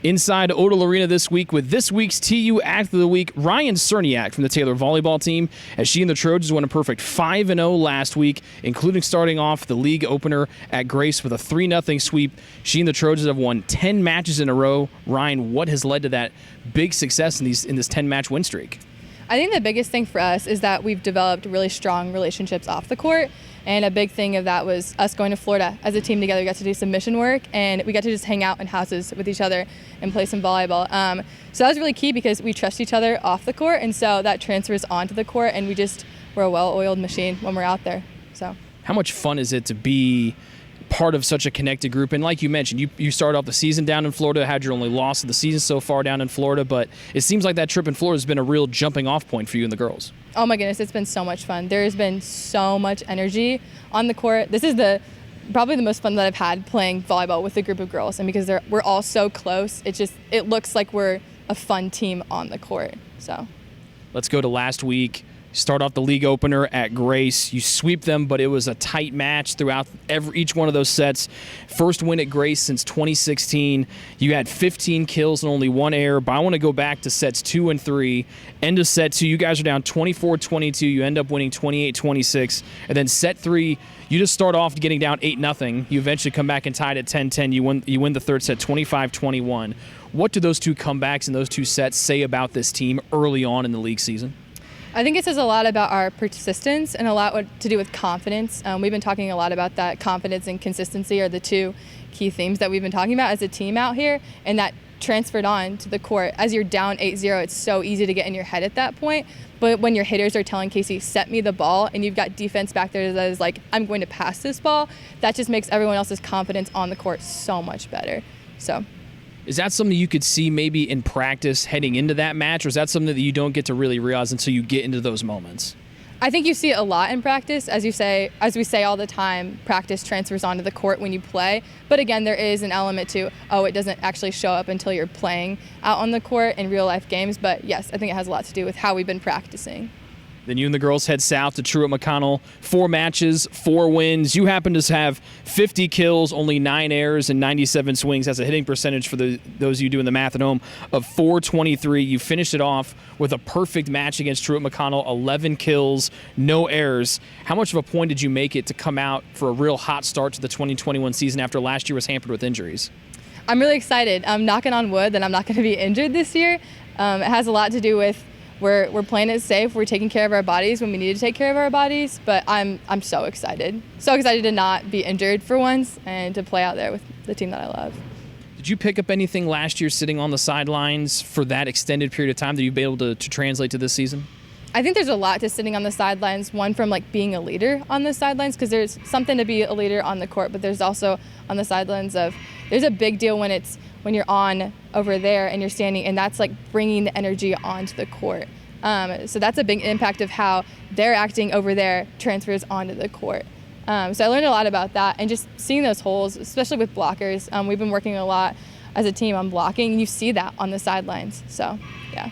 Inside Odell Arena this week with this week's TU Athlete of the Week, Ryan Czerniak from the Taylor volleyball team, as she and the Trojans won a perfect 5-0 last week, including starting off the league opener at Grace with a 3-0 sweep. She and the Trojans have won 10 matches in a row. Ryan, what has led to that big success in this 10-match win streak? I think the biggest thing for us is that we've developed really strong relationships off the court, and a big thing of that was us going to Florida as a team together. We got to do some mission work, and we got to just hang out in houses with each other and play some volleyball. So that was really key because we trust each other off the court, and so that transfers onto the court, and we're a well-oiled machine when we're out there. So, how much fun is it to be part of such a connected group? And like you mentioned, you started off the season down in Florida, had your only loss of the season so far down in Florida, but it seems like that trip in Florida has been a real jumping off point for you and the girls. Oh my goodness, it's been so much fun. There's been so much energy on the court. This is probably the most fun that I've had playing volleyball with a group of girls, and because we're all so close, it looks like we're a fun team on the court. So let's go to last week. Start off the league opener at Grace. You sweep them, but it was a tight match throughout each one of those sets. First win at Grace since 2016. You had 15 kills and only one error, but I want to go back to sets 2 and 3. End of set 2, you guys are down 24-22. You end up winning 28-26. And then set 3, you just start off getting down 8-0. You eventually come back and tied at 10-10. You win the third set 25-21. What do those two comebacks and those two sets say about this team early on in the league season? I think it says a lot about our persistence and a lot to do with confidence. We've been talking a lot about that. Confidence and consistency are the two key themes that we've been talking about as a team out here, and that transferred on to the court. As you're down 8-0, it's so easy to get in your head at that point, but when your hitters are telling Casey, set me the ball, and you've got defense back there that is like, I'm going to pass this ball, that just makes everyone else's confidence on the court so much better. So, is that something you could see maybe in practice heading into that match, or is that something that you don't get to really realize until you get into those moments? I think you see it a lot in practice. As we say all the time, practice transfers onto the court when you play. But again, there is an element to, it doesn't actually show up until you're playing out on the court in real life games. But yes, I think it has a lot to do with how we've been practicing. Then you and the girls head south to Truett McConnell. 4 matches, 4 wins. You happen to have 50 kills, only 9 errors, and 97 swings. That's a hitting percentage for those of you doing the math at home of .423. You finished it off with a perfect match against Truett McConnell, 11 kills, no errors. How much of a point did you make it to come out for a real hot start to the 2021 season after last year was hampered with injuries? I'm really excited. I'm knocking on wood that I'm not going to be injured this year. It has a lot to do with We're playing it safe. We're taking care of our bodies when we need to take care of our bodies. But I'm so excited. So excited to not be injured for once and to play out there with the team that I love. Did you pick up anything last year sitting on the sidelines for that extended period of time that you'd be able to translate to this season? I think there's a lot to sitting on the sidelines. One, from being a leader on the sidelines, because there's something to be a leader on the court, but there's also on the sidelines there's a big deal when you're on over there and you're standing, and that's bringing the energy onto the court. So that's a big impact of how they're acting over there transfers onto the court. So I learned a lot about that, and just seeing those holes, especially with blockers. We've been working a lot as a team on blocking, and you see that on the sidelines. So, yeah.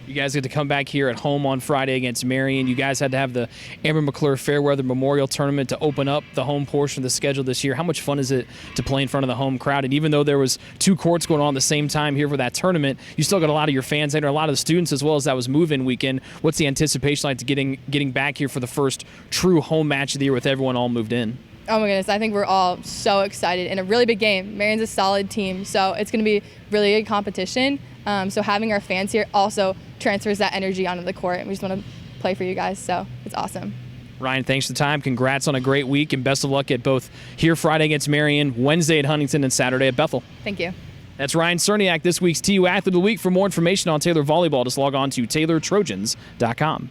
You guys get to come back here at home on Friday against Marion. You guys had to have the Amber McClure Fairweather Memorial Tournament to open up the home portion of the schedule this year. How much fun is it to play in front of the home crowd? And even though there was 2 courts going on at the same time here for that tournament, you still got a lot of your fans and a lot of the students, as well as that was move-in weekend. What's the anticipation like to getting back here for the first true home match of the year with everyone all moved in? Oh my goodness, I think we're all so excited, and a really big game. Marion's a solid team, so it's going to be really good competition. So having our fans here also transfers that energy onto the court, and we just want to play for you guys, so it's awesome. Ryan, thanks for the time. Congrats on a great week, and best of luck at both here Friday against Marion, Wednesday at Huntington, and Saturday at Bethel. Thank you. That's Ryan Czerniak, this week's TU Athlete of the Week. For more information on Taylor Volleyball, just log on to TaylorTrojans.com.